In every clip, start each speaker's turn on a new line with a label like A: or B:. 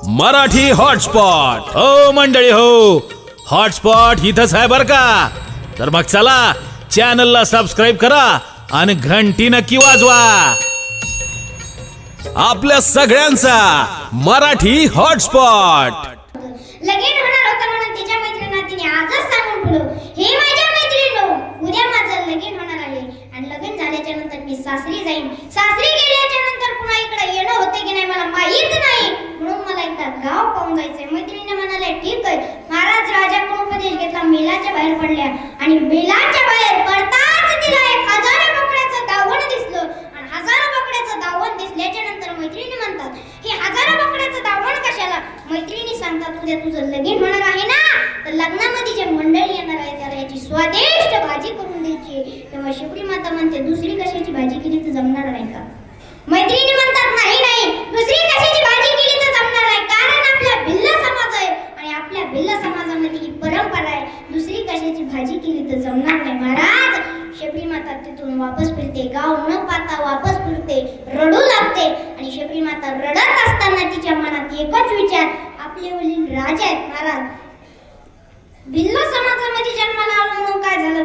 A: Marathi hotspot हो मंडळी हो, हॉटस्पॉट इथंच आहे बर का. तर मग चला चॅनलला सबस्क्राईब करा आणि घंटी नक्की वाजवा. आपल्या सगळ्यांचा मराठी हॉटस्पॉट.
B: लगीन होणार होतं म्हणून तिच्या मैत्रिणींना तिने आजच सांगून ठेवलं, हे माझ्या मैत्रिणींनो, उद्या माझं लगीन होणार आहे आणि लगीन झाल्याच्या नंतर मी सासरी जाईन. सासरी गेल्याच्या नंतर पुन्हा इकडे येणं होते की नाही मला माहित नाही, म्हणून मला एकदा गाव पाहून जायचंय. मैत्रिणीने म्हणाले ठीक आहे. महाराज राजाकडून उपदेश घेतला, मेलाच्या बाहेर पडल्या आणि मेलाच्या बाहेर पडताच तिला एक हजारो बोकड्याचं दावण दिसलं आणि हजारो बोकड्याचं दावण दिसल्याच्या नंतर मैत्रिणी म्हणतात, हे हजारो बोकड्याचं दावण कशाला? मैत्रिणी सांगतात, उद्या तुझं लगीन होणार आहे ना, तर लग्नामध्ये जे मंडळी येणार आहे त्याला याची स्वादिष्ट भाजी करून द्यायची. तेव्हा शेवटी माता म्हणते, दुसरी कशाची भाजी केली तर जमणार नाही का? मैत्रिणी म्हणतात, नाही नाही, दुसरी कशाची भाजी केली तर जमणार नाही, कारण आपला भिल्ल समाज आहे आणि आपल्या भिल्ल समाजामध्ये ही परंपरा आहे, दुसरी कशाची भाजी केली तर जमणार नाही. महाराज शेपटी माता तिथून वापस फिरते, गाव न पाहता वापस फिरते, रडू लागते आणि शेपटी माता रडत असताना तिच्या मनात एकच विचार, आपले वडील राजा आहेत. महाराज भिल्ल समाजामध्ये जन्माला आलो म्हणून काय झालं,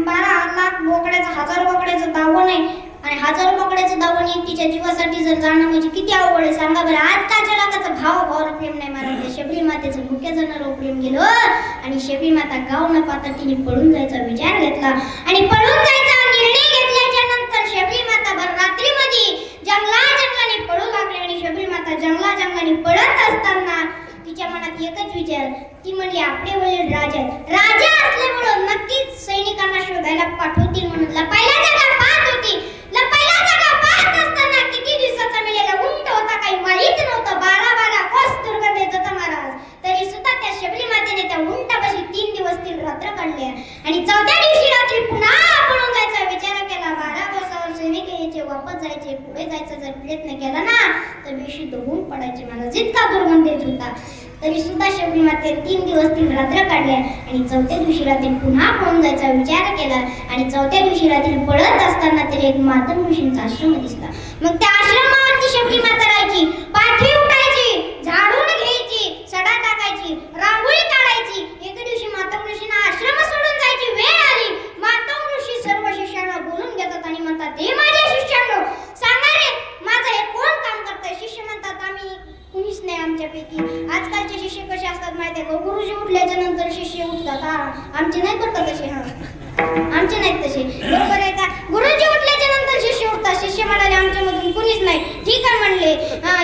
B: 12 लाख बोकड्याचं, हजारो बोकड्याचं दावण आहे आणि हजारो बोकड्याचं दावण तिच्या जीवासाठी जर जाणं म्हणजे किती अवघड आहे सांगा बरं. आजकालच्या लोकांचं भावावर प्रेम नाही. महाराज शेपटी मातेचं मुख्य जणांवर प्रेम गेलं आणि शेपटी माता गाव न पाहता तिने पळून जायचा विचार घेतला आणि पळून जायचा निर्णय घेतल्याच्या नंतर शेपटी माता भर रात्रीमध्ये जंगलाने पळू लागले आणि शेपटी माता जंगलाने पळत असताना तिच्या मनात एकच विचार, ती म्हणली आपले वडील राजा आहेत, राजा असल्यामुळे नक्कीच सैनिकांना शोधायला पाठवतील म्हणून लपायला जागा पाहत होती. लपायला जागा पाहत असताना किती दिवसाचा मिळालेला उंट होता काही माहित नव्हतं, 12 कोस दुर्गंध येत होता. महाराज तरी सुद्धा त्या शबरी मातेने त्या उंटापाशी 3 दिवस 3 रात्र काढले आणि 4थ्या दिवशी रात्री पुन्हा पळून जायचा विचार केला. 12 कोसावर सैनिक यायचे, वापस जायचे, पुढे जायचा जर प्रयत्न केला ना तर बेशुद्ध होऊन पडायचे. महाराज इतका दुर्गंध येत होता. तरी सुद्धा शेवटी माते 3 दिवस 3 रात्र काढल्या आणि 4थ्या दिवशी रात्री पुन्हा पळून जायचा विचार केला आणि 4थ्या दिवशी रात्री पळत असताना तिला एक मातंग ऋषींचा आश्रम दिसला. मग त्या आश्रमावरती शेवटी माता राहायची, पाठी उठायची, झाडून घ्यायची, सडा टाकायची, रांगोळी काढायची. एके दिवशी मातंग ऋषींना आश्रम सोडून जायची वेळ आली. मातंग ऋषी सर्व शिष्यांना बोलून घेतात आणि म्हणतात, हे माझ्या शिष्यांनो सांगा रे, माझं हे कोण काम करतंय? शिष्य म्हणतात, आम्ही कुणीच नाही आमच्यापैकी. आजकालचे शिष्य कसे असतात माहिती आहे का, गुरुजी उठल्याच्या नंतर शिष्य उठतात. आमचे नाही करतात तसे, आमचे नाहीत तसे, बरोबर आहे का? गुरुजी उठल्याच्या नंतर शिष्य उठतात. शिष्य म्हणाले आमच्यामधून कुणीच नाही. ठीक आहे म्हणले.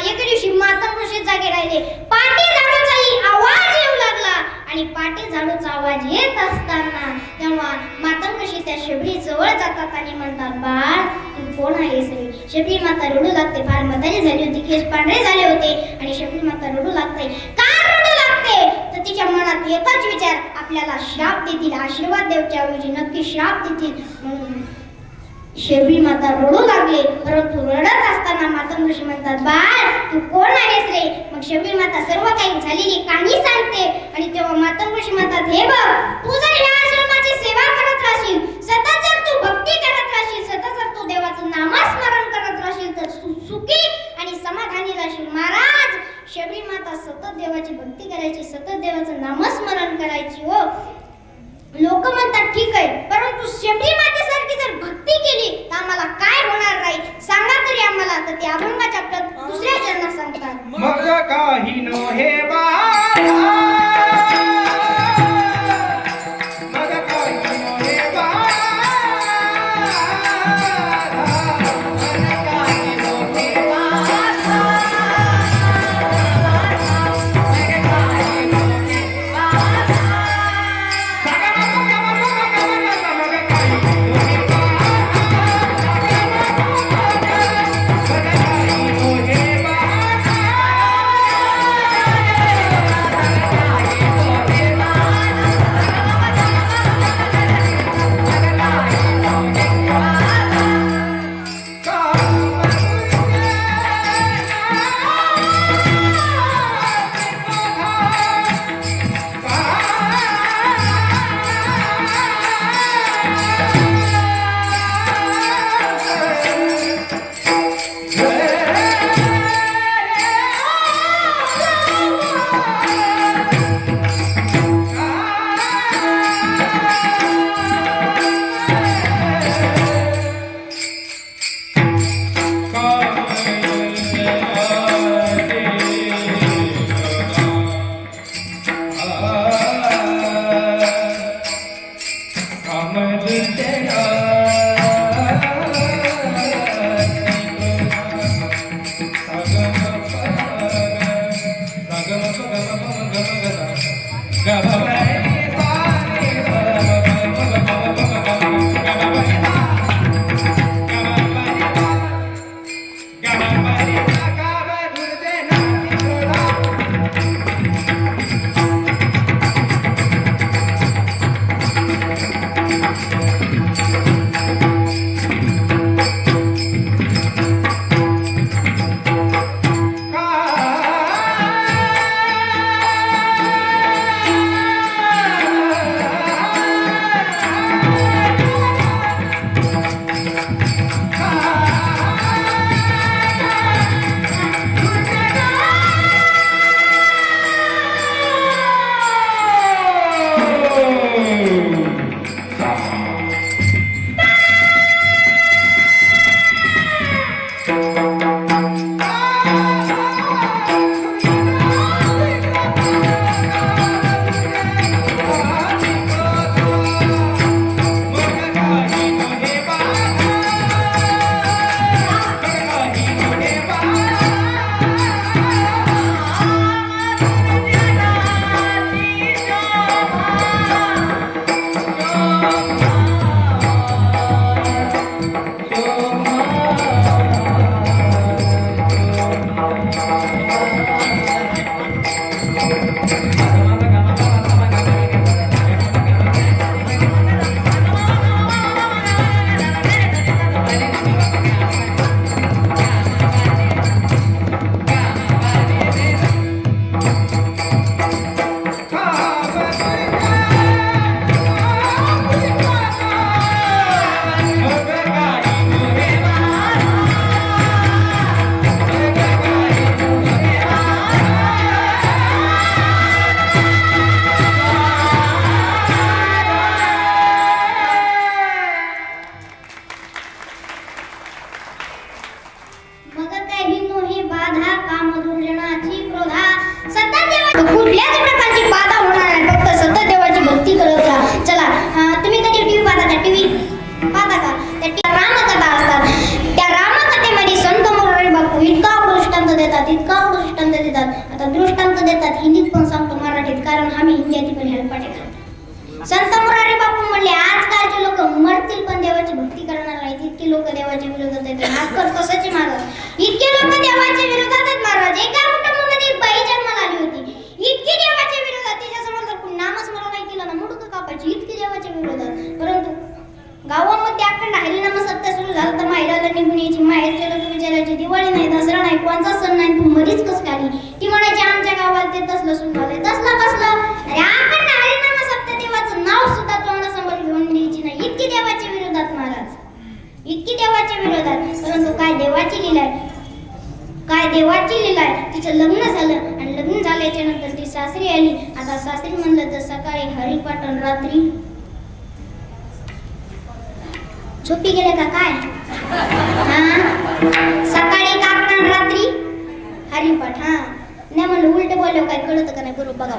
B: एके दिवशी मातंग ऋषी जागे राहिले. पाटी झाडूचा आवाज येऊ लागला आणि पाटी झाडूचा आवाज येत असताना तेव्हा मातंग ऋषी त्या शेबरी जवळ जातात आणि म्हणतात, बाळ तू कोण आहेस रे? शेबरी माता रडू लागते, फार म्हातारी झाली होती, केस पांढरे झाले होते आणि शेबरी माता रडू लागते. का रडू लागते? तर तिच्या मनात एकच विचार, आपल्याला श्राप देतील, आशीर्वाद देवच्या ऐवजी नक्की श्राप देतील म्हणून शेबरी माता रडू लागले. परंतु रडत असताना मातंग ऋषी म्हणतात, बाळ तू कोण आहेस रे? मग शेबरी माता सर्व काही झालेली कहाणी सांगते आणि तेव्हा मातंग ऋषी म्हणतात, हे बघ, तू जर या आश्रमाची सेवा करत राहशील, सतत जर तू भक्ती करत राहशील, सतत जर तू देवाचं नामस्मरण करत राहशील तर सुखी आणि समाधानी राहशील. महाराज शेबरी माता सतत देवाची भक्ती करायची, सतत देवाचं नामस्मरण करायची. हो, लोक म्हणतात ठीक आहे, परंतु शेबरी मातेसारखी जर भक्ती केली तर आम्हाला काय होणार नाही सांगा तरी आम्हाला. तर ते अभंगाच्या दुसऱ्या चरणात सांगतात,
C: मग काही न हे बाळा, मग काही न हे बाळा,
B: मग काही नोहे बाधा काम दुर्जनाची क्रोधा सतत देवा कुठल्याच प्रकारची बाधा होणार नाही फक्त सतत देवाची भक्ती करत राहा. चला तुम्ही कधी टीव्ही पाहता का? टीव्ही पाहता का? त्या रामकथा असतात. त्या रामकथेमध्ये संत मोरारी बापू इतका दृष्टांत देतात आता दृष्टांत देतात हिंदीत पण सांगतो मराठीत कारण आम्ही हिंदी पण हेलपाटे करतो. संत मोरारी बापू म्हणले आजकालचे लोक मरतील पण देवाची भक्ती करणार नाहीत. इतके लोक देवाच्या विरोधात आहेत. आजकाल कशाचे महाराज इतके लोक देवाच्या विरोधात आहेत महाराज. एका कुटुंबामध्ये एक बाई जन्माला आली होती. इतकी देवाच्या विरोधात तिच्यासमोर जर कोणी नामस्मरण नाही केलं ना मुडकं कापायची इतकी देवाच्या विरोधात. परंतु गावामध्ये अखंड हरिनाम सत्य सुरू झालं तर माहेराला निघून यायची. माहेरचे लोक विचारायचे दिवाळी नाही दसरा नाही कोणचा सण नाही तू मरीच कस खाली. ती म्हणायची आमच्या गावात ते तसलं सुरू झालंय. तसलं कसलं अरे अखंड हरिनाम सत्य देवाचं नाव सुद्धा तोंडासमोर घेऊन द्यायची नाही. इतकी देवाच्या विरोधात महाराज इतकी देवाच्या विरोधात. परंतु काय देवाची लीला आहे काय देवाची लीला आहे. तिचं लग्न झालं आणि लग्न झाल्याच्या नंतर ती सासरी आली. आता सासरी म्हणलं तर सकाळी हरिपाटन रात्री झोपी गेले का काय सकाळी काकण रात्री हरिपाठ नाही म्हणलं उलट बोललो काय कळत का नाही बरोबर बघा.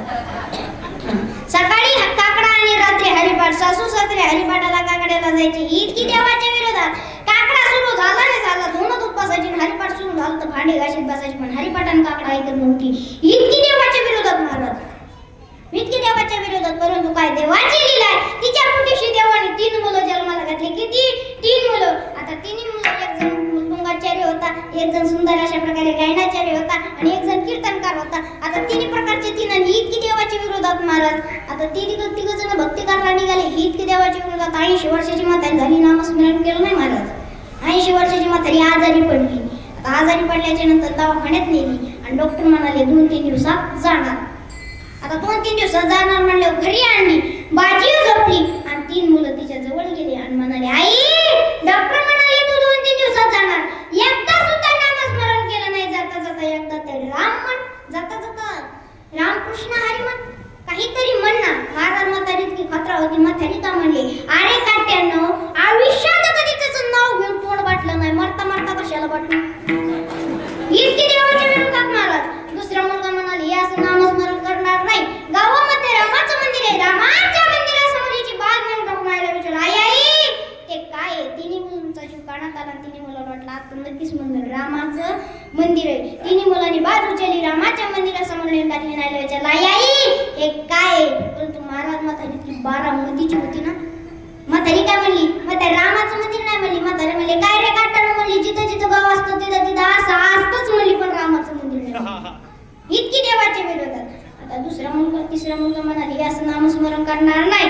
B: सकाळी काकडा आणि रात्री हरिपाठ. सासू सासरे हरिपाठाला काकड्याला जायचे. इतकी देवाच्या विरोधात. काकडा सुरू झाला नाही झाला धुणं धूप बसायची. हरिपाठ सुरू झालं तर भांडे घाशीत बसायची पण हरिपाठ आणि काकडा ऐकत नव्हती. इतकी देवाच्या विरोधात महाराज इतकी देवाच्या विरोधात. परंतु काय देवाची लीला आहे. तिच्या पोटीशी देवाने 3 मुलं जन्माला घातले. किती 3 मुलं. आता 3 मुलं एक जण मुलगुंगाचार्य होता एक जण सुंदर अशा प्रकारे गायनाचार्य होता आणि एक जण कीर्तनकार होता. आता 3 प्रकारचे 3 आणि इतकी देवाच्या विरोधात महाराज. आता तिघ जण भक्ती करायला निघाले. ही इतकी देवाच्या विरोधात. 80 वर्षाची म्हातारी झाली नामस्मरण केलं नाही महाराज. 80 वर्षाची म्हातारी आजारी पडली. आता आजारी पडल्याच्या नंतर दवाखान्यात नेली आणि डॉक्टर म्हणाले 2-3 दिवसात जाणार. आता 2-3 दिवसात जाणार म्हणल्यावर घरी आणली. बाजी झोपली आणि 3 मुलं तिच्या जवळ गेली आणि म्हणाले आई डॉक्टर म्हणाले तू 2-3 दिवसात जाणार. एकदा सुद्धा नामस्मरण केलं नाही. जाता जाता एकदा ते राम म्हण. जाता जाता रामकृष्ण हरी म्हण. काहीतरी म्हण ना. महाराज म्हातारी इतकी खतरा होती. म्हातारी का म्हणले अरे काट्यांनो आयुष्यात कधी त्याचं नाव घेऊन तोंड वाटलं नाही. मरता मरता कशाला वाटलं. इतकी देवाच्या विरोधात महाराज. दुसरा मुलगा म्हणाले असं नामस्मरण करणार नाही. गावामध्ये रामाचं मंदिर आहे. रामाच्या मंदिरासमोरची बाग घेऊन टाकून विचारलं आई आई ते काय आहे. 3 मुलांचा जीव काढण्यात आला. 3 मुलांना वाटलं आता नक्कीच मंदिर रामाचं मंदिर आहे. 3 मुलांनी बाज उचलली. रामाच्या मंदिरासमोर नेऊन टाकली. नाही विचारलं आई आई हे काय आहे. परंतु महाराज म्हातारी इतकी बारामतीची होती ना. म्हातारी काय म्हणली म्हातारी रामाचं मंदिर नाही म्हणली. म्हातारी म्हणले काय रे काटानं म्हणली जिथं जिथं गाव असतं तिथं तिथं असं असतंच म्हणली पण रामाचं मंदिर नाही. इतकी देवाच्या विरोधात. आता दुसरा मुलगा तिसरा मुलगा म्हणाले असं नामस्मरण करणार नाही.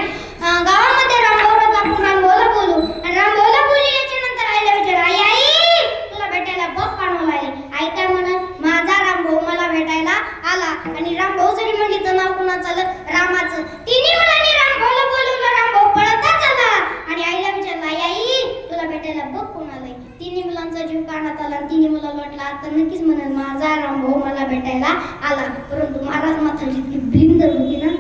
B: गावामध्ये रामभाऊला कापून रामभाऊला बोलू आणि रामभाऊला बोलल्याच्या नंतर आईला विचार आई आई तुला भेटायला बघ काढून आले. आई काय म्हणत माझा रामभाऊ मला भेटायला आला आणि रामभाऊ जरी म्हणली तर नाव कुणाचं आलं रामाचं. 3 मुलांनी रामभाऊला बोलवलं. रामभाऊ पळतच आला आणि आईला विचारलं आई आई तुला भेटायला बघ कोण आलंय. 3 मुलांचा जीव काढण्यात आला. 3 मुलं वाटला आता नक्कीच म्हणत माझा रामभाऊ मला भेटायला आला. परंतु महाराज म्हातारी इतकी भिंदर होती ना.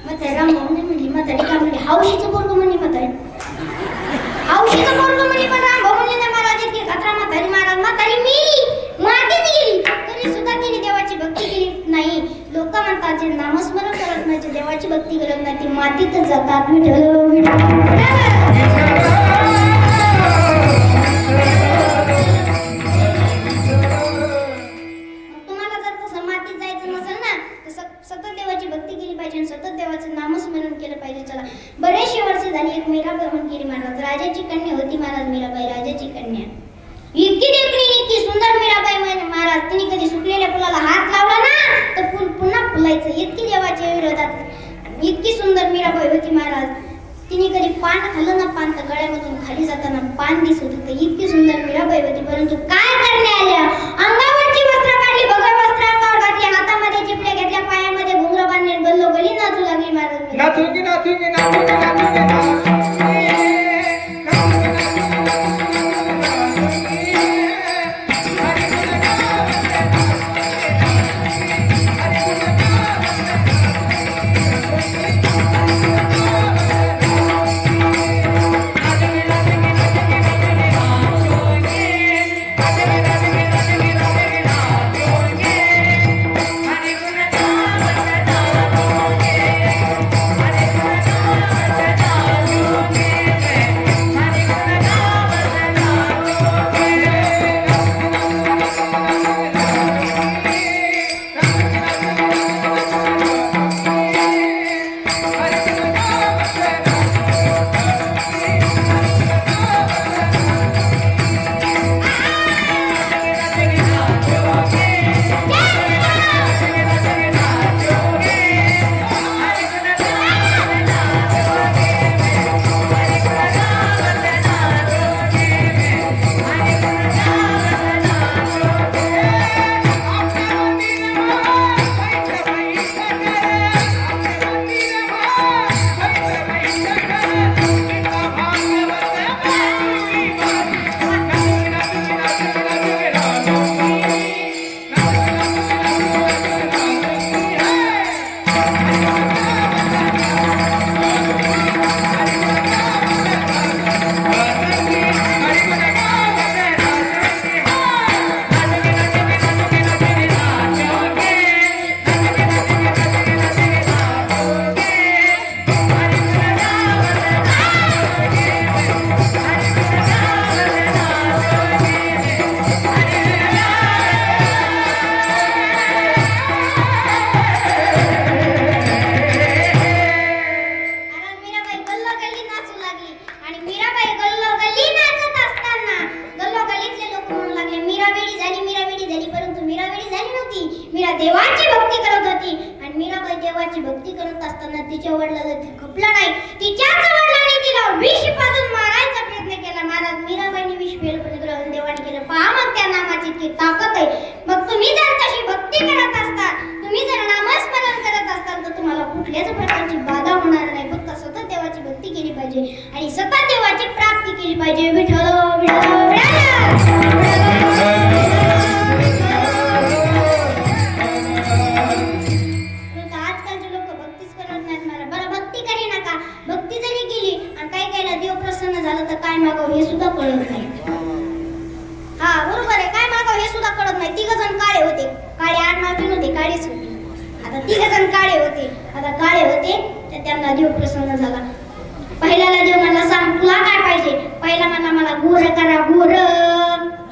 B: म्हातारी रामभाऊ नाही म्हणली. म्हातारी काय म्हणली हौशीचं पोरगं म्हणली. म्हातारी हौशीचं पोरगं म्हणली पण रामभाऊ म्हणले नाही. महाराज इतकी खतरा म्हातारी. महाराज म्हातारी मेली मातीत गेली तरी सुद्धा तिने देवाची भक्ती म्हणतात जे नामस्मरण करत नाही, जे देवाची भक्ती करत नाही, ती मातीतच जातात. विठ्ठल तुम्हाला जर तसं मातीत जायचं नसेल ना, तर सतत देवाची भक्ती केली पाहिजे आणि सतत देवाचं नामस्मरण केलं पाहिजे. चला, बरेचशी वर्ष झाली एक मीराबाई म्हणून केली महाराज. राजाची कन्या होती महाराज मीराबाई, राजाची कन्या. इतकी देखणी, इतकी सुंदर मीराबाई महाराज. तिने कधी सुकलेल्या फुलाला हात लावला ना तर फुल पुन्हा फुलायचं. इतकी देवाच्या विरोधात इतकी सुंदर मीराबाई होती महाराज. तिने कधी पान खाल्लं ना, पान तर गळ्यामधून खाली जाताना पान दिसत होतं. इतकी सुंदर मीराबाई होती. परंतु काय करण्या आल्या, अंगावरची वस्त्र काढली, भगव वस्त्र अंगावर घातली, हातामध्ये चिपल्या घेतल्या, पायामध्ये घुंगरं बांधले, गल्लोगल्ली नाचू लागली महाराज.
C: नाचूंगी नाचूंगी नाचूंगी नाचूंगी
B: देवाची भक्ती करत होती आणि मीराबाई देवाची भक्ती करत असताना तिच्या वडिलांना खपलं नाही. तिच्याच वडिलांनी तिला विष पाजून मारायचा प्रयत्न केला. महाराज मीराबाईंनी विष पेलं ग्रहण देवाने केलं. पहा मग त्या नामाची इतकी ताकद आहे. मग तुम्ही जर तशी भक्ती करत असता, तुम्ही जर नामस्मरण करत असताल तर तुम्हाला कुठल्याच प्रकारची बाधा होणार नाही. फक्त सतत देवाची भक्ती केली पाहिजे आणि सतत देवाची प्राप्ती केली पाहिजे. विठ्ठल काय मागावं हे सुद्धा कळत नाही. हा बरोबर आहे, काय मागावं हे सुद्धा कळत नाही. तिघ जण काळे होते, काळे आडनावचे नव्हते, काळेच होते. आता तिघ जण काळे होते, आता काळे होते तर त्यांना देव प्रसन्न झाला. पहिल्याला देव म्हणला सांग तुला काय पाहिजे. पहिला म्हणला मला गोर करा गोर,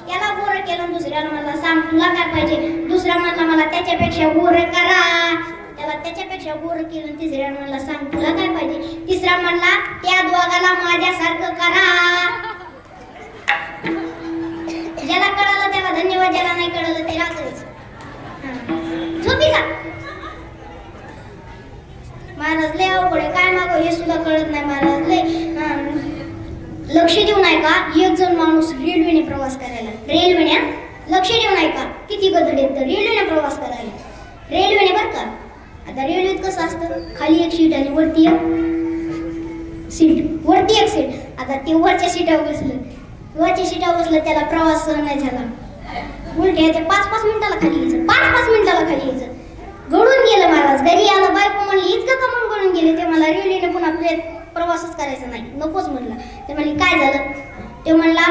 B: त्याला गोर केलं. दुसऱ्याला म्हणला सांग तुला काय पाहिजे. दुसरा म्हणला मला त्याच्यापेक्षा गोर करा, त्याला त्याच्यापेक्षा गोर केलं. तिसऱ्या म्हणला सांग तुला काय पाहिजे. तिसरा म्हणला त्या दोघाला माझ्यासारखं करा. ज्याला कळलं त्याला धन्यवाद, ज्याला नाही कळलं ते राहतच. झोपी जा. महाराज लय अवघड आहे, काय मागो हे सुद्धा कळत नाही. महाराज लय लक्ष देऊ नाही का. एक जण माणूस रेल्वेने प्रवास करायला, रेल्वेने लक्ष देऊ नाही का. किती गधडे तर रेल्वेने प्रवास करायला, रेल्वेने बर का. आता रेल्वेत कसं असतं, खाली एक सीट आणि वरती एक सीट, वरती एक सीट. आता ते वरच्या सीटावर बसलं, वरच्या सीटावर बसलं, त्याला प्रवास सहन नाही झाला. उलटे ते 5-5 मिनिटाला खाली यायचं, 5-5 मिनिटाला खाली यायचं. गळून गेलं महाराज. घरी आलं, बायको म्हणली इतकं कमून गळून गेले. ते मला रेल्वेने पुन्हा प्रवासच करायचा नाही, नकोच म्हणलं. ते म्हणले काय झालं. ते म्हणला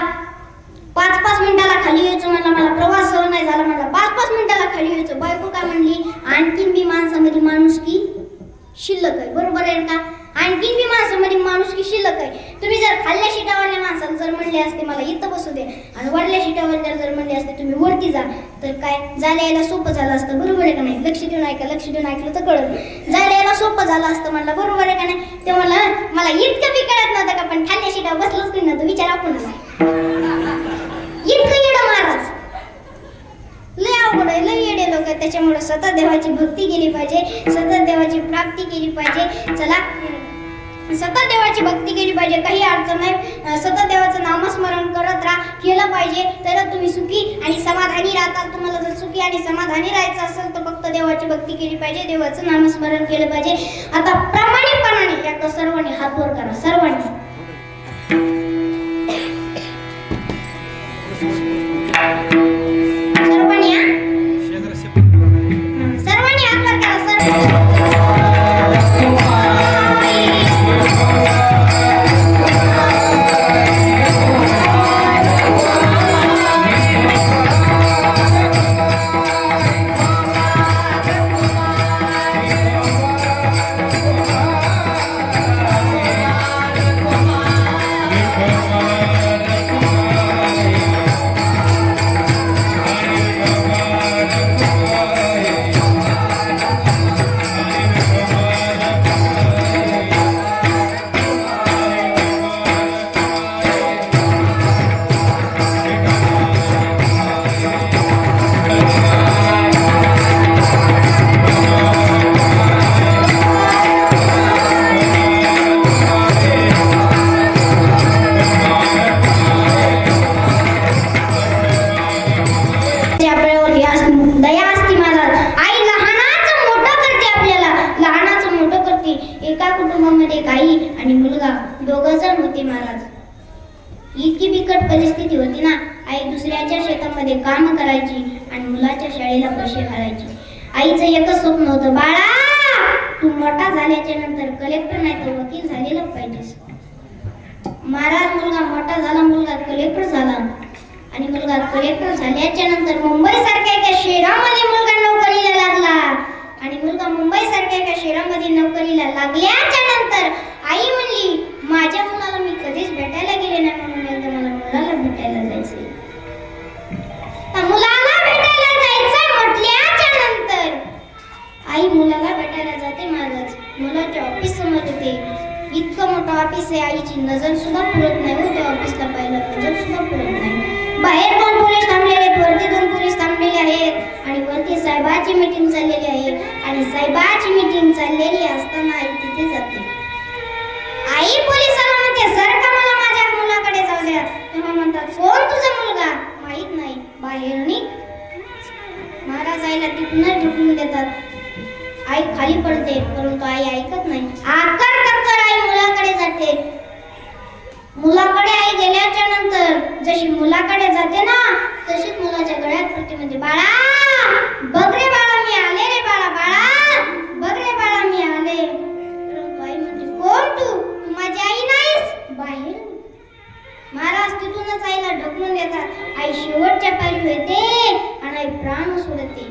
B: 5-5 मिनिटाला खाली यायचं. म्हणला मला प्रवास सहन नाही झाला. म्हणला 5-5 मिनिटाला खाली यायचं. बायको काय म्हणली आणखीन बी माणसामध्ये शिल्लक आहे, बरोबर आहे का? आणखीन बी माणसामध्ये माणुसकी शिल्लक आहे. तुम्ही जर खाल्ल्या शिटावाल्या माणसाला जर म्हणले असते मला इथं बसू दे आणि वरल्या शिटावाल्या जर म्हणले असते तुम्ही वरती जा, तर काय जायला यायला सोपं झालं असतं, बरोबर आहे का नाही? लक्ष देऊन ऐकलं तर कळलं. जायला यायला सोपं झालं असतं म्हणलं, बरोबर आहे का नाही? ते म्हणलं मला इतकं बी कळत नव्हतं का, पण खाल्ल्या शिटावर बसलंच की नव्हतं, विचार आपण इतकं येडं महाराज, लय अवघड आहे, लय येडे लोक आहेत. त्याच्यामुळे सतत देवाची भक्ती केली पाहिजे, सतत देवाची प्राप्ती केली पाहिजे. चला, सतत देवाची भक्ती केली पाहिजे, काही अडचण नाही. सतत देवाचं नामस्मरण करत राहा, केलं पाहिजे तर तुम्ही सुखी आणि समाधानी राहतात. तुम्हाला जर सुखी आणि समाधानी राहायचं असेल तर फक्त देवाची भक्ती केली पाहिजे, देवाचं नामस्मरण केलं पाहिजे. आता प्रामाणिकपणाने एकदा सर्वांनी हात वर करा, सर्वांनी. सर्वांनी हात वर करा, सर्वांनी. दया असती महाराज. आई लहानाचं मोठं करते, आपल्याला लहानाचं मोठं करते. एका कुटुंबामध्ये एक आई आणि मुलगा दोघं जण होते महाराज. इतकी बिकट परिस्थिती होती ना, आई दुसऱ्याच्या शेतामध्ये काम करायची आणि मुलाच्या शाळेला पैसे घालायची. आईचं एकच स्वप्न होतं, बाळा तू मोठा झाल्याच्या नंतर कलेक्टर नाही तर वकील झालेला पाहिजेस. महाराज मुलगा मोठा झाला, मुलगा कलेक्टर झाला आणि मुलगा कलेक्टर झाल्याच्या नंतर मुंबई सारख्या एका शहरामध्ये मुलगा नोकरीला लागला. आणि मुलगा मुंबई सारख्या एका शहरामध्ये नोकरीला लागल्याच्या नंतर आई म्हणली माझ्या मुलाला मी कधीच भेटायला गेले नाही, म्हणून एकदा मला मुलाला भेटायला जायचंय. मुलाला भेटायला जायचं म्हटल्याच्या नंतर आई मुलाला भेटायला जाते महाराज. मुलाच्या ऑफिस समोर येते, इतकं मोठं ऑफिस आहे, आईची नजर सुद्धा पुरत नाही हो त्या ऑफिसला, पाहिलं नजर सुद्धा पुरत नाही. बाहेर 2 पोलीस थांबलेले आहेत, वरती 2 पोलीस थांबलेले आहेत आणि वरती साहेबाची मीटिंग चाललेली आहे. आणि साहेबाची मीटिंग चाललेली असताना आई तिथे जाते. आई पोलिसांना म्हणते सर का मला माझ्या मुलाकडे जाऊ द्या. तेव्हा म्हणतात कोण तुझा मुलगा? माहित नाही, बाहेर निघ. महाराज आईला तिथूनच ढकलून देतात. आई खाली पडते, परंतु आई ऐकत नाही. आकर कर आई मुलाकडे जाते. मुलाकडे आई गेल्याच्या नंतर जशी मुलाकडे जाते ना, तशीच मुलाच्या गळ्यात पडते, म्हणजे बाळा बघ रे बाळा मी आले रे बाळा, बाळा बघ रे बाळा मी आले. परंतु आई म्हणते कोण तू माझी आई नाहीस, बाहेर. महाराज तिथूनच आईला ढकलून देतात. आई शेवटच्या पायरी येते आणि आई प्राण सोडते.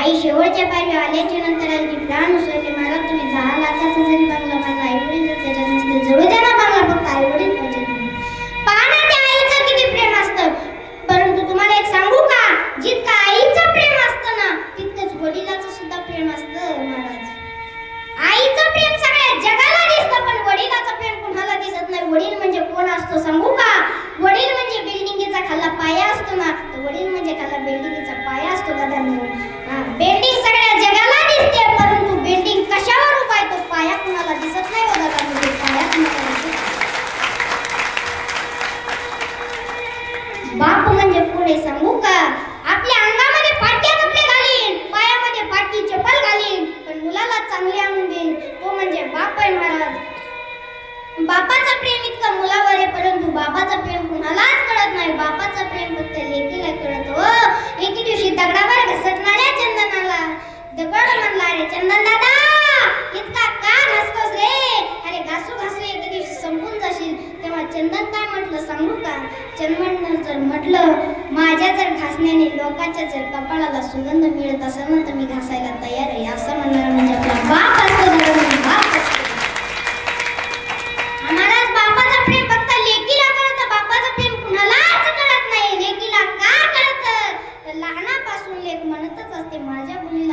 B: आई शेवटच्या पायरी आल्याच्या नंतर आई ती प्राण सोडते. मला तुम्ही 10 लाखाचा जरी बंगला माझा आई वडील जर त्याच्यात नसते जळू द्या ना बंगला, फक्त आई वडील पाहिजे. पाहणा त्या आईचं किती प्रेम असतं. परंतु तुम्हाला एक सांगू का, जितकं आईचं प्रेम असतं ना तितकंच वडिलाचं सुद्धा प्रेम असतं महाराज. आईचं प्रेम सगळ्या जगाला दिसतं, पण वडिलाचं प्रेम कोणाला दिसत नाही. वडील म्हणजे कोण असतो सांगू का? वडील म्हणजे बिल्डिंगचा खाल्ला पाया असतो ना, तर वडील म्हणजे खाल्ला बिल्डिंगचा पाया असतो दादांनो. बिल्डिंग सगळ्या जगाला दिसते, परंतु बिल्डिंग कशावर उभा आहे तो पाया कोणाला दिसत नाही हो दादांनो. पाया कोणाला दिसत. बाप म्हणजे पुढे सांगू का, आपल्या अंगामध्ये फाटके कपडे घालीन, पायामध्ये फाटकी चप्पल घालीन, पण मुलाला चांगले आणून देईन, तो म्हणजे बाप आहे महाराज. बापाचं प्रेम इतकं मुलावर आहे, परंतु बापाचं प्रेम कुणालाच कळत नाही. बापाचं प्रेम फक्त लेकीला कळत. हो, एके दिवशी दगडावर घसरणाऱ्या चंदनाला दगड म्हणला रे चंदन दादा इतका का घासतोस रे, अरे घासू घासू एके दिवशी संपून जाशील. तेव्हा चंदन काय म्हटलं सांगू का? चंदन जर म्हटलं माझ्या जर घासण्याने लोकांच्या जर कपाळाला सुगंध मिळत असेल ना तर मी घासायला तयार आहे, असं म्हणणार म्हणजे आपला बाप असतो.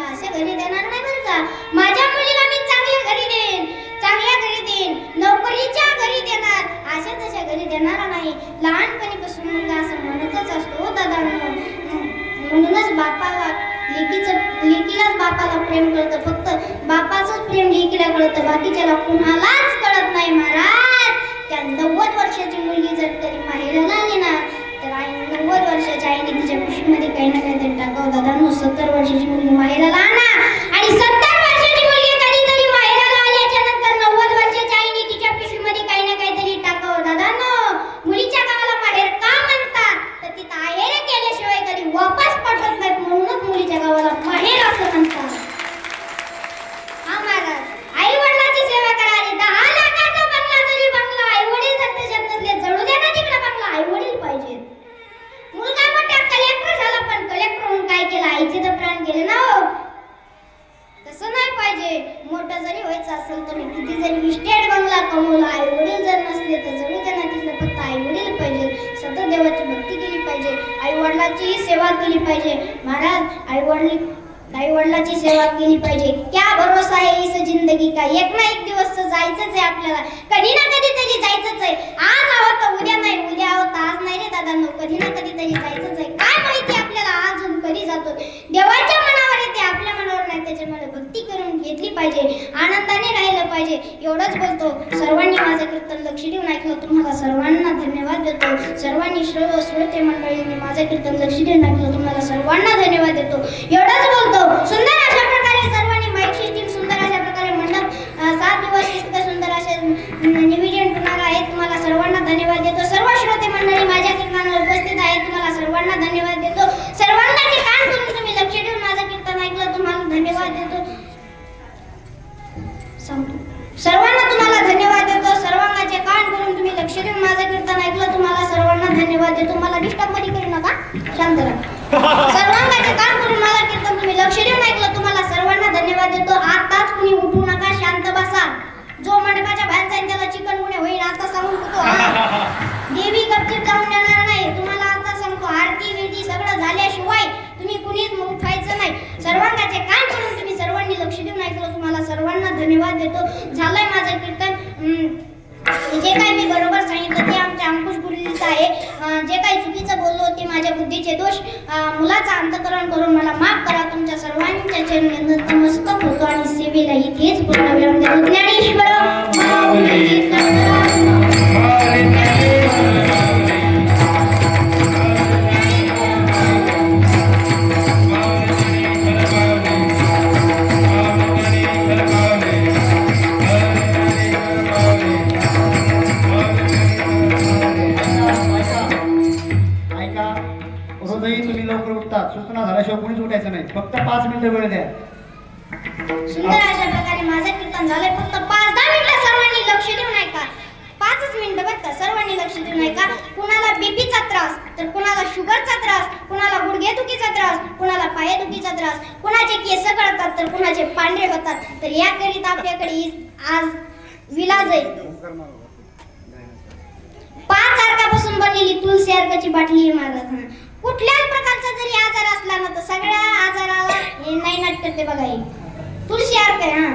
B: मुलीला अशा घरी देणार नाही बरं का. माझ्या मुलीला मी चांगल्या घरी देईन, चांगल्या घरी देईन, नोकरीच्या घरी देणार, अशा तशा घरी देणार नाही. लहानपणीपासून मुलगा असं म्हणतच असतो हो दादा. म्हणूनच बापाला लेकीलाच बापाला प्रेम कळतं, फक्त बापाचंच प्रेम लेकीला कळतं, बाकीच्याला कुणालाच कळत नाही महाराज. त्या 90 वर्षाची मुलगी जर कधी माहेराला आली ना तर आई 90 वर्षाच्या आईने तिच्या पिशवीमध्ये काही ना काहीतरी टाकावं. दादांनो 70 वर्षाची मुलगी माहेराला आणा आणि 70 वर्षाची मुलगी कधीतरी माहेराला आल्याच्या नंतर 90 वर्षाच्या आईने तिच्या पिशवीमध्ये काही ना काहीतरी टाकावं. दादांनो मुलीच्या गावाला माहेर का म्हणतात तर तिथं आहेर केल्याशिवाय कधी वापस पाठवत नाहीत, म्हणूनच मुलीच्या गावाला माहेर असं म्हणतात. हा महाराज, आई वडिलांची सेवा करा. 10 लाखाचा बंगला जरी बंगला आई वडील जर त्याच्यात नसले जळू द्या ना तिकडे बंगला, आई वडील पाहिजेत. मुलगा मोठा कलेक्टर झाला पण कलेक्टर म्हणून काय केलं, आईचे तर प्राण गेले ना हो. तसं नाही पाहिजे. मोठं जरी व्हायचं असेल तर किती जरी इस्टेट बंगला कमवला, आई वडील जर नसले तर जळू द्या ना तिकडे, फक्त आई वडील पाहिजे. सतत देवाची भक्ती केली पाहिजे, आई वडिलांची सेवा केली पाहिजे. महाराज आई वडिलांची सेवा केली पाहिजे. क्या भरोसा है इस जिंदगी का, एक ना एक दिवस तर जायचंच आहे आपल्याला, कधी ना कधी तरी जायचंच आहे. आज आहोत तर उद्या नाही, उद्या आहोत तर आज नाही रे दादांनो, कधी ना कधी तरी जायचंच आहे. काय माहिती आपल्याला आज कधी जातो. देवाच्या मनावर येते, आपल्या मनावर नाही. त्याच्यामुळे भक्ती करून घेतली पाहिजे, आनंदाने राहिलं पाहिजे. एवढंच बोलतो. सर्वांनी माझं कीर्तन लक्ष देऊन ऐकलं, तुम्हाला सर्वांना धन्यवाद देतो. सर्वांनी श्रोते मंडळींनी माझं कीर्तन लक्ष देऊन ऐकलं, तुम्हाला सर्वांना धन्यवाद देतो. एवढंच बोलतो. सुंदर अशा प्रकारे सर्वांनी माईक सिस्टीम, सुंदर अशा प्रकारे मंडप, 7 दिवस इतकं सुंदर असे नियोजन होणार आहे. तुम्हाला सर्वांना धन्यवाद देतो. सर्व श्रोते मंडळी माझ्या कीर्तनावर उपस्थित आहेत, तुम्हाला सर्वांना धन्यवाद देतो. सर्वांना कान करून तुम्ही लक्ष देऊन माझं कीर्तन ऐकलं, तुम्हाला धन्यवाद देतो. सर्वांना तुम्हाला धन्यवाद देतो. सर्वांचे कान करून तुम्ही लक्ष देऊन माझं कीर्तन ऐकलं, तुम्हाला सर्वांना धन्यवाद देतो. मला डिस्टर्ब मध्ये करू नका, शांत राहा. सर्वांचे कान करून माझं कीर्तन तुम्ही लक्ष देऊन ऐकलं, तुम्हाला सर्वांना धन्यवाद देतो. आताच कुणी उठू नका, शांत बसा. जो मंडपाच्या बाहेर जाईल त्याला चिकनगुन्हे होईल, आता सांगून होतो. देवी गपचीप जाऊन देणार नाही, तुम्हाला आता सांगतो. आरती विधी सगळं झाल्याशिवाय तुम्ही कुणीच उठायचं नाही. सर्वांचे कान करून तुम्ही सर्वांनी लक्ष देऊन ऐकलं, तुम्हाला सर्वांना धन्यवाद देतो. झालंय माझं कीर्तन. जे काही मी बरोबर सांगितलं ते आमच्या अंकुश गुरुजीचं आहे. जे काही चुकीचं बोललो ते माझ्या बुद्धीचे दोष, मुलाचं अंतकरण करून मला माफ करा. तुमच्या सर्वांच्या चरणी नतमस्तक होतो आणि सेवेला इथेच पूर्णविराम देतो. ज्ञानेश्वर माऊली
C: तुम्ही लवकर उठतात, सूचना झाल्याशिवाय कोणीच उठायचं नाही. फक्त 5 मिनिटं वेळ द्या.
B: सुंदर अशा प्रकारे माझं कीर्तन झालंय. फक्त 5-10 मिनिटं सर्वांनी लक्ष देऊन ऐका. 5च मिनिटं बरं का, सर्वांनी लक्ष देऊन ऐका. कुणाला बीपीचा त्रास तर कुणाला शुगरचा त्रास, कुणाला गुडघेदुखीचा त्रास, कुणाला पायदुखीचा त्रास, कुणाचे केस गळतात तर कुणाचे पांढरे होतात, तर याकरिता आपल्याकडे आज विलाज आहे. 5 अर्कापासून बनलेली तुळशी अर्काची बाटली आहे महाराज. कुठल्याच प्रकारचा जरी आजार असला ना तर सगळ्या आजाराला हे नाही नाट करते बघा. ही तुळशी अर्क आहे.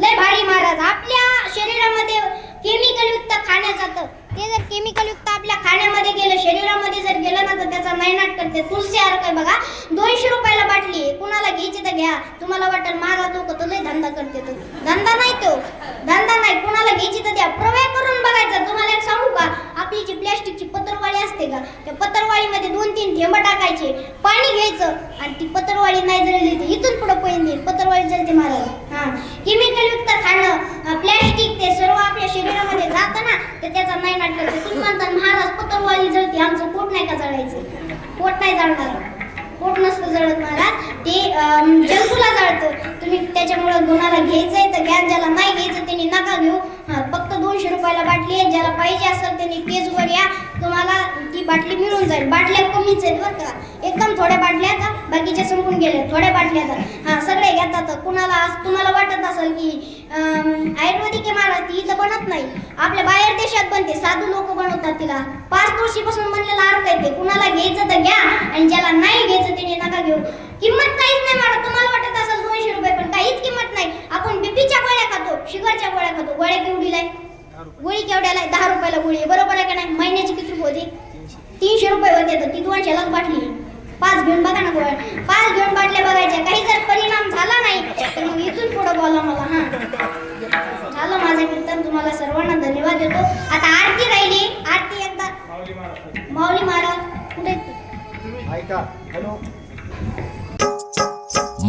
B: लय भारी महाराज. आपल्या शरीरामध्ये केमिकल युक्त खाण्या जातं, ते जर केमिकल युक्त आपल्या खाण्यामध्ये गेलं, शरीरामध्ये जर गेलं ना तर त्याचा नायनाट करते. तुळशी अर्क आहे बघा. 200 रुपयाला बाटली आहे. कुणाला घ्यायची तर घ्या. तुम्हाला वाटेल महाराज लोक तर लय धंदा करते. तो धंदा नाही, तो धंदा नाही. कुणाला घ्यायची तर द्या. प्रयोग करून बघायचा. तुम्हाला एक सांगू का, आपली जी प्लॅस्टिकची पत्रवाळी असते का, त्या पत्रवाळीमध्ये 2-3 थेंब टाकायचे, पाणी घ्यायचं आणि ती पत्रवाळी नाही जळली तर इथून पुढे पळून देईल, पत्रवाळी जळते महाराज. केमिकल युक्त खाणं, प्लॅस्टिक ते सर्व आपल्या शरीरामध्ये जातं ना तर त्याचा नाही नाट करते. तुम्ही म्हणता महाराज पत्रवाळी जळते, आमचं पोट नाही का जळायचं? पोट नाही जळणार, पोट नसतं जळत महाराज, ते जंतूला जळतं. तुम्ही त्याच्यामुळे गुणाला घ्यायचंय तर घ्या, ज्याला नाही घ्यायचं त्यांनी नका घेऊ. फक्त 200 रुपयाला बाटली आहे. ज्याला पाहिजे असेल त्यांनी पेजवर या, तुम्हाला ती बाटली मिळून जाईल. बाटल्या कमीच आहेत बरं का, एकदम थोड्या बाटल्या आहेत, बाकीच्या संपून गेल्या, थोड्या बाटल्या आहेत. सगळे घेतात. कुणाला तुम्हाला वाटत असेल की आयुर्वेदिक आहे महाराज, ती इथं बनत नाही, आपल्या बाहेर देशात बनते, साधू लोक बनवतात तिला. 5 तुळशीपासून बनलेला अर्क येते. कुणाला घ्यायचं तर घ्या आणि ज्याला नाही घ्यायचं त्याने नका घेऊ. किंमत काहीच नाही महाराज. तुम्हाला वाटत असेल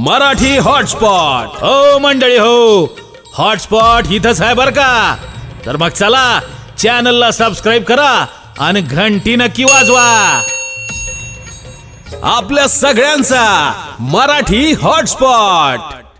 A: मराठी हॉटस्पॉट हो मंडळी हो, हॉटस्पॉट इथंच आहे बर का. तर मग चला चॅनलला सबस्क्राईब करा आणि घंटी नक्की वाजवा. आपल्या सगळ्यांचा मराठी हॉटस्पॉट.